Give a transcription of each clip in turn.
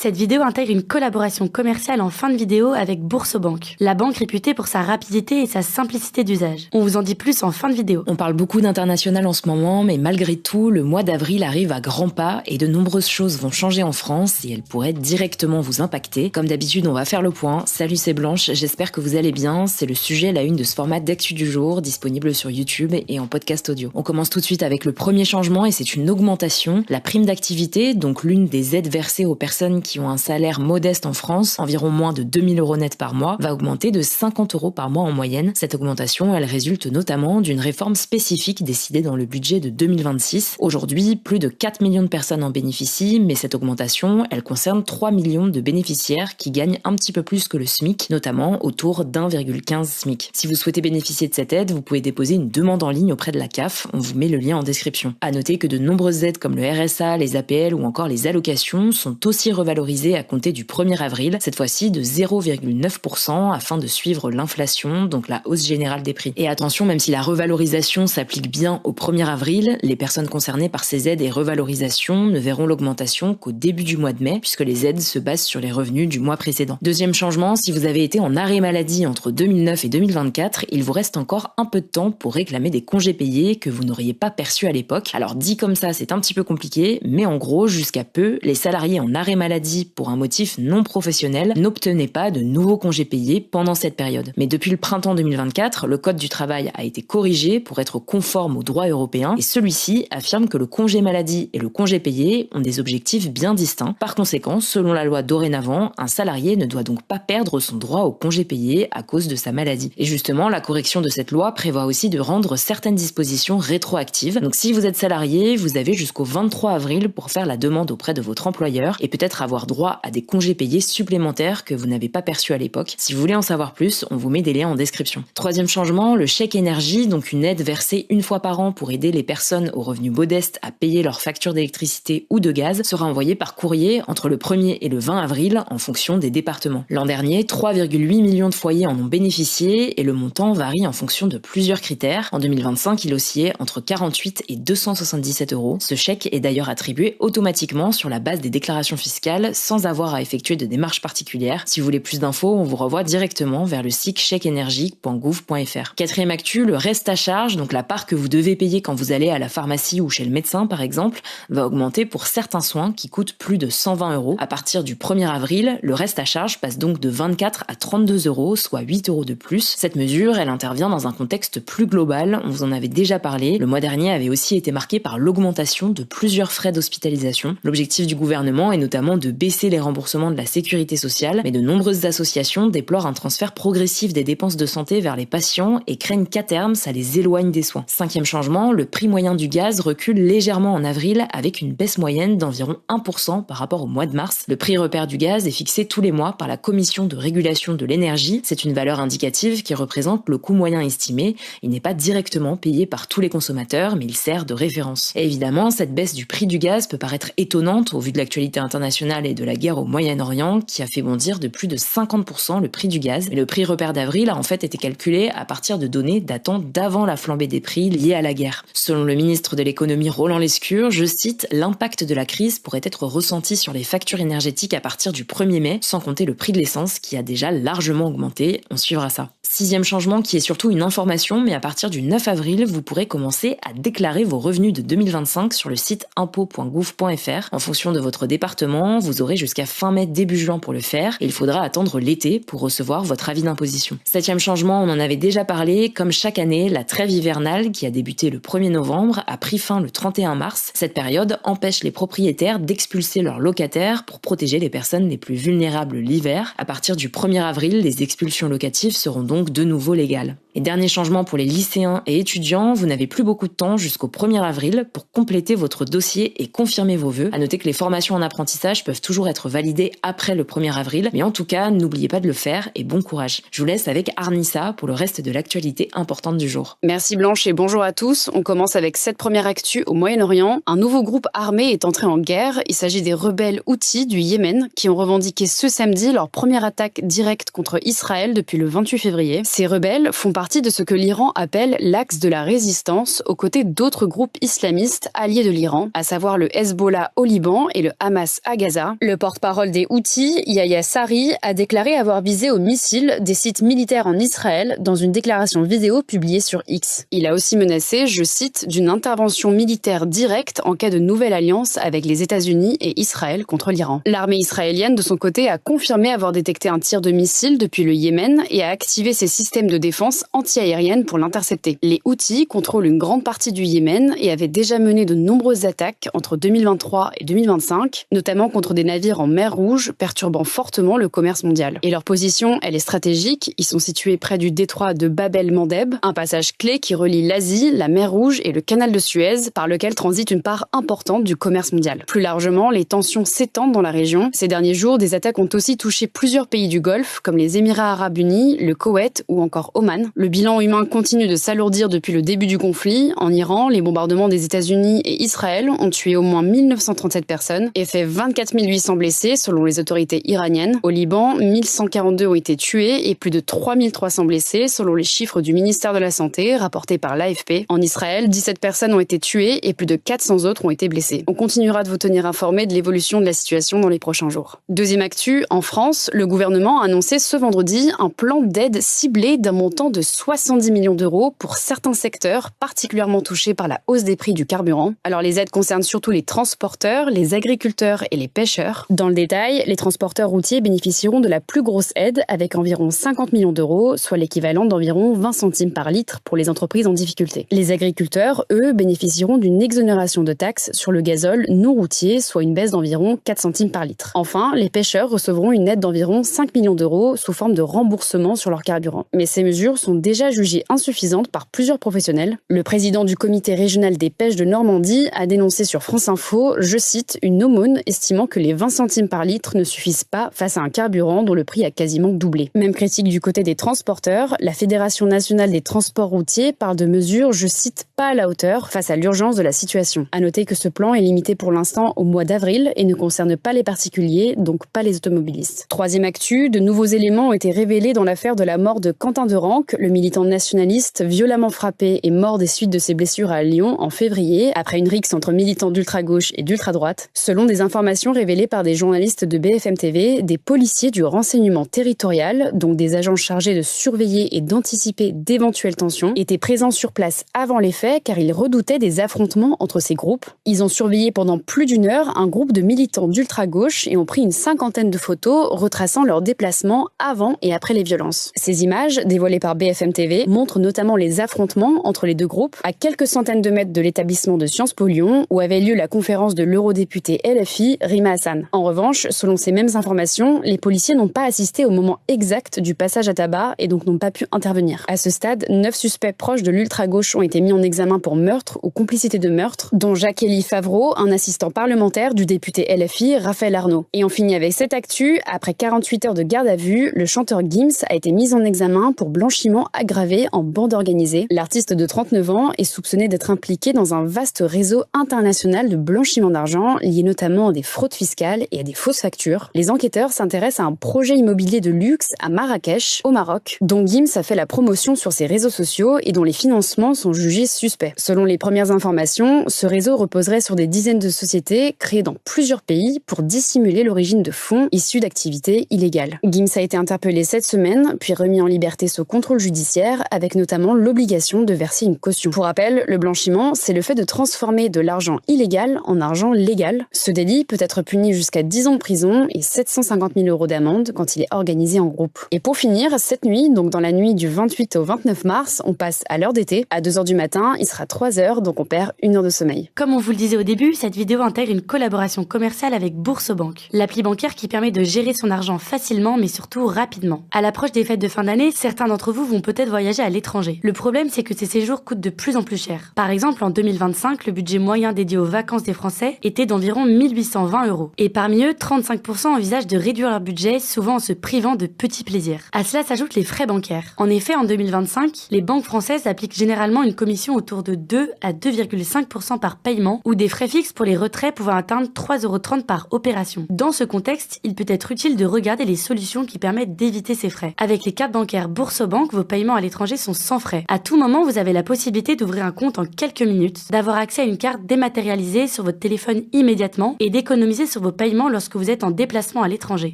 Cette vidéo intègre une collaboration commerciale en fin de vidéo avec Boursobank, la banque réputée pour sa rapidité et sa simplicité d'usage. On vous en dit plus en fin de vidéo. On parle beaucoup d'international en ce moment, mais malgré tout, le mois d'avril arrive à grands pas et de nombreuses choses vont changer en France et elles pourraient directement vous impacter. Comme d'habitude, on va faire le point. Salut, c'est Blanche, j'espère que vous allez bien. C'est le sujet, la une de ce format d'actu du jour, disponible sur YouTube et en podcast audio. On commence tout de suite avec le premier changement et c'est une augmentation. La prime d'activité, donc l'une des aides versées aux personnes qui ont un salaire modeste en France, environ moins de 2000 € net par mois, va augmenter de 50 € par mois en moyenne. Cette augmentation, elle résulte notamment d'une réforme spécifique décidée dans le budget de 2026. Aujourd'hui, plus de 4 millions de personnes en bénéficient, mais cette augmentation, elle concerne 3 millions de bénéficiaires qui gagnent un petit peu plus que le SMIC, notamment autour d'1,15 SMIC. Si vous souhaitez bénéficier de cette aide, vous pouvez déposer une demande en ligne auprès de la CAF. On vous met le lien en description. À noter que de nombreuses aides comme le RSA, les APL ou encore les allocations sont aussi revalorisées à compter du 1er avril, cette fois-ci de 0,9% afin de suivre l'inflation, donc la hausse générale des prix. Et attention, même si la revalorisation s'applique bien au 1er avril, les personnes concernées par ces aides et revalorisations ne verront l'augmentation qu'au début du mois de mai, puisque les aides se basent sur les revenus du mois précédent. Deuxième changement, si vous avez été en arrêt maladie entre 2009 et 2024, il vous reste encore un peu de temps pour réclamer des congés payés que vous n'auriez pas perçus à l'époque. Alors dit comme ça, c'est un petit peu compliqué, mais en gros, jusqu'à peu, les salariés en arrêt maladie pour un motif non professionnel n'obtenaient pas de nouveaux congés payés pendant cette période. Mais depuis le printemps 2024, le Code du travail a été corrigé pour être conforme au droit européen et celui-ci affirme que le congé maladie et le congé payé ont des objectifs bien distincts. Par conséquent, selon la loi dorénavant, un salarié ne doit donc pas perdre son droit au congé payé à cause de sa maladie. Et justement, la correction de cette loi prévoit aussi de rendre certaines dispositions rétroactives. Donc si vous êtes salarié, vous avez jusqu'au 23 avril pour faire la demande auprès de votre employeur et peut-être avoir droit à des congés payés supplémentaires que vous n'avez pas perçus à l'époque. Si vous voulez en savoir plus, on vous met des liens en description. Troisième changement, le chèque énergie, donc une aide versée une fois par an pour aider les personnes aux revenus modestes à payer leurs factures d'électricité ou de gaz, sera envoyé par courrier entre le 1er et le 20 avril en fonction des départements. L'an dernier, 3,8 millions de foyers en ont bénéficié et le montant varie en fonction de plusieurs critères. En 2025, il oscillait entre 48 et 277 €. Ce chèque est d'ailleurs attribué automatiquement sur la base des déclarations fiscales sans avoir à effectuer de démarches particulières. Si vous voulez plus d'infos, on vous renvoie directement vers le site chèqueénergie.gouv.fr. Quatrième actu, le reste à charge, donc la part que vous devez payer quand vous allez à la pharmacie ou chez le médecin par exemple, va augmenter pour certains soins qui coûtent plus de 120 €. À partir du 1er avril, le reste à charge passe donc de 24 à 32 €, soit 8 € de plus. Cette mesure, elle intervient dans un contexte plus global, on vous en avait déjà parlé. Le mois dernier avait aussi été marqué par l'augmentation de plusieurs frais d'hospitalisation. L'objectif du gouvernement est notamment de baisser les remboursements de la sécurité sociale, mais de nombreuses associations déplorent un transfert progressif des dépenses de santé vers les patients et craignent qu'à terme, ça les éloigne des soins. Cinquième changement, le prix moyen du gaz recule légèrement en avril avec une baisse moyenne d'environ 1% par rapport au mois de mars. Le prix repère du gaz est fixé tous les mois par la Commission de régulation de l'énergie. C'est une valeur indicative qui représente le coût moyen estimé. Il n'est pas directement payé par tous les consommateurs, mais il sert de référence. Et évidemment, cette baisse du prix du gaz peut paraître étonnante au vu de l'actualité internationale et de la guerre au Moyen-Orient qui a fait bondir de plus de 50% le prix du gaz. Mais le prix repère d'avril a en fait été calculé à partir de données datant d'avant la flambée des prix liés à la guerre. Selon le ministre de l'économie Roland Lescure, je cite, l'impact de la crise pourrait être ressenti sur les factures énergétiques à partir du 1er mai, sans compter le prix de l'essence qui a déjà largement augmenté. On suivra ça. Sixième changement qui est surtout une information, mais à partir du 9 avril, vous pourrez commencer à déclarer vos revenus de 2025 sur le site impôts.gouv.fr. En fonction de votre département, vous aurez jusqu'à fin mai, début juin pour le faire et il faudra attendre l'été pour recevoir votre avis d'imposition. Septième changement, on en avait déjà parlé, comme chaque année, la trêve hivernale qui a débuté le 1er novembre a pris fin le 31 mars. Cette période empêche les propriétaires d'expulser leurs locataires pour protéger les personnes les plus vulnérables l'hiver. À partir du 1er avril, les expulsions locatives seront donc de nouveau légales. Et dernier changement pour les lycéens et étudiants, vous n'avez plus beaucoup de temps jusqu'au 1er avril pour compléter votre dossier et confirmer vos vœux. À noter que les formations en apprentissage peuvent toujours être validées après le 1er avril, mais en tout cas, n'oubliez pas de le faire et bon courage. Je vous laisse avec Arnissa pour le reste de l'actualité importante du jour. Merci Blanche et bonjour à tous. On commence avec cette première actu au Moyen-Orient. Un nouveau groupe armé est entré en guerre. Il s'agit des rebelles Houthis du Yémen qui ont revendiqué ce samedi leur première attaque directe contre Israël depuis le 28 février. Ces rebelles font partie partie de ce que l'Iran appelle l'axe de la résistance aux côtés d'autres groupes islamistes alliés de l'Iran, à savoir le Hezbollah au Liban et le Hamas à Gaza. Le porte-parole des Houthis, Yahya Sarri, a déclaré avoir visé au missile des sites militaires en Israël dans une déclaration vidéo publiée sur X. Il a aussi menacé, je cite, d'une intervention militaire directe en cas de nouvelle alliance avec les États-Unis et Israël contre l'Iran. L'armée israélienne, de son côté, a confirmé avoir détecté un tir de missile depuis le Yémen et a activé ses systèmes de défense anti-aérienne pour l'intercepter. Les Houthis contrôlent une grande partie du Yémen et avaient déjà mené de nombreuses attaques entre 2023 et 2025, notamment contre des navires en mer Rouge, perturbant fortement le commerce mondial. Et leur position, elle est stratégique. Ils sont situés près du détroit de Bab el-Mandeb, un passage clé qui relie l'Asie, la mer Rouge et le canal de Suez, par lequel transite une part importante du commerce mondial. Plus largement, les tensions s'étendent dans la région. Ces derniers jours, des attaques ont aussi touché plusieurs pays du Golfe, comme les Émirats arabes unis, le Koweït ou encore Oman. Le bilan humain continue de s'alourdir depuis le début du conflit. En Iran, les bombardements des États-Unis et Israël ont tué au moins 1937 personnes et fait 24 800 blessés selon les autorités iraniennes. Au Liban, 1142 ont été tués et plus de 3300 blessés selon les chiffres du ministère de la Santé rapportés par l'AFP. En Israël, 17 personnes ont été tuées et plus de 400 autres ont été blessées. On continuera de vous tenir informés de l'évolution de la situation dans les prochains jours. Deuxième actu, en France, le gouvernement a annoncé ce vendredi un plan d'aide ciblé d'un montant de 70 millions d'euros pour certains secteurs particulièrement touchés par la hausse des prix du carburant. Alors les aides concernent surtout les transporteurs, les agriculteurs et les pêcheurs. Dans le détail, les transporteurs routiers bénéficieront de la plus grosse aide avec environ 50 millions d'euros, soit l'équivalent d'environ 20 centimes par litre pour les entreprises en difficulté. Les agriculteurs, eux, bénéficieront d'une exonération de taxes sur le gazole non routier, soit une baisse d'environ 4 centimes par litre. Enfin, les pêcheurs recevront une aide d'environ 5 millions d'euros sous forme de remboursement sur leur carburant. Mais ces mesures sont déjà jugées insuffisantes par plusieurs professionnels. Le président du comité régional des pêches de Normandie a dénoncé sur France Info, je cite, une aumône estimant que les 20 centimes par litre ne suffisent pas face à un carburant dont le prix a quasiment doublé. Même critique du côté des transporteurs, la Fédération nationale des transports routiers parle de mesures, je cite, pas à la hauteur face à l'urgence de la situation. À noter que ce plan est limité pour l'instant au mois d'avril et ne concerne pas les particuliers, donc pas les automobilistes. Troisième actu, de nouveaux éléments ont été révélés dans l'affaire de la mort de Quentin Derenque, le militant nationaliste violemment frappé et mort des suites de ses blessures à Lyon en février, après une rixe entre militants d'ultra-gauche et d'ultra-droite. Selon des informations révélées par des journalistes de BFM TV, des policiers du renseignement territorial, donc des agents chargés de surveiller et d'anticiper d'éventuelles tensions, étaient présents sur place avant les faits car ils redoutaient des affrontements entre ces groupes. Ils ont surveillé pendant plus d'une heure un groupe de militants d'ultra-gauche et ont pris une 50aine de photos retraçant leurs déplacements avant et après les violences. Ces images, dévoilées par BFM TV, montrent notamment les affrontements entre les deux groupes à quelques centaines de mètres de l'établissement de Sciences Po Lyon où avait lieu la conférence de l'eurodéputée LFI Rima Hassan. En revanche, selon ces mêmes informations, les policiers n'ont pas assisté au moment exact du passage à tabac et donc n'ont pas pu intervenir. À ce stade, 9 suspects proches de l'ultra-gauche ont été mis en examen pour meurtre ou complicité de meurtre, dont Jacques-Élie Favreau, un assistant parlementaire du député LFI Raphaël Arnaud. Et on finit avec cette actu. Après 48 heures de garde à vue, le chanteur Gims a été mis en examen pour blanchiment aggravé en bande organisée. L'artiste de 39 ans est soupçonné d'être impliqué dans un vaste réseau international de blanchiment d'argent, lié notamment à des fraudes fiscales et à des fausses factures. Les enquêteurs s'intéressent à un projet immobilier de luxe à Marrakech, au Maroc, dont Gims a fait la promotion sur ses réseaux sociaux et dont les financements sont jugés suspects. Selon les premières informations, ce réseau reposerait sur des dizaines de sociétés créées dans plusieurs pays pour dissimuler l'origine de fonds issus d'activités illégales. Gims a été interpellé cette semaine, puis remis en liberté sous contrôle judiciaire, avec notamment l'obligation de verser une caution. Pour rappel, le blanchiment, c'est le fait de transformer de l'argent illégal en argent légal. Ce délit peut être puni jusqu'à 10 ans de prison et 750 000 € d'amende quand il est organisé en groupe. Et pour finir, cette nuit, donc dans la nuit du 28 au 29 mars, on passe à l'heure d'été. À 2h du matin, il sera 3h, donc on perd 1 heure de sommeil. Comme on vous le disait au début, cette vidéo intègre une collaboration commerciale avec Boursobank, l'appli bancaire qui permet de gérer son argent facilement mais surtout rapidement. À l'approche des fêtes de fin d'année, certains d'entre vous vont peut-être voyager à l'étranger. Le problème, c'est que ces séjours coûtent de plus en plus cher. Par exemple, en 2025, le budget moyen dédié aux vacances des Français était d'environ 1820 €. Et parmi eux, 35% envisagent de réduire leur budget, souvent en se privant de petits plaisirs. À cela s'ajoutent les frais bancaires. En effet, en 2025, les banques françaises appliquent généralement une commission autour de 2 à 2,5% par paiement ou des frais fixes pour les retraits pouvant atteindre 3,30 € par opération. Dans ce contexte, il peut être utile de regarder les solutions qui permettent d'éviter ces frais. Avec les cartes bancaires Boursobank, vos paiements paiements à l'étranger sont sans frais. À tout moment, vous avez la possibilité d'ouvrir un compte en quelques minutes, d'avoir accès à une carte dématérialisée sur votre téléphone immédiatement et d'économiser sur vos paiements lorsque vous êtes en déplacement à l'étranger.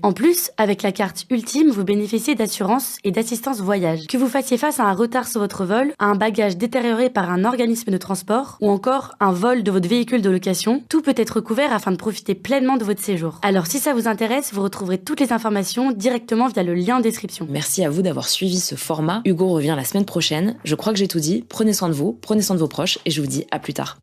En plus, avec la carte Ultime, vous bénéficiez d'assurance et d'assistance voyage. Que vous fassiez face à un retard sur votre vol, à un bagage détérioré par un organisme de transport ou encore un vol de votre véhicule de location, tout peut être couvert afin de profiter pleinement de votre séjour. Alors si ça vous intéresse, vous retrouverez toutes les informations directement via le lien en description. Merci à vous d'avoir suivi ce format. Hugo revient la semaine prochaine. Je crois que j'ai tout dit. Prenez soin de vous, prenez soin de vos proches et je vous dis à plus tard.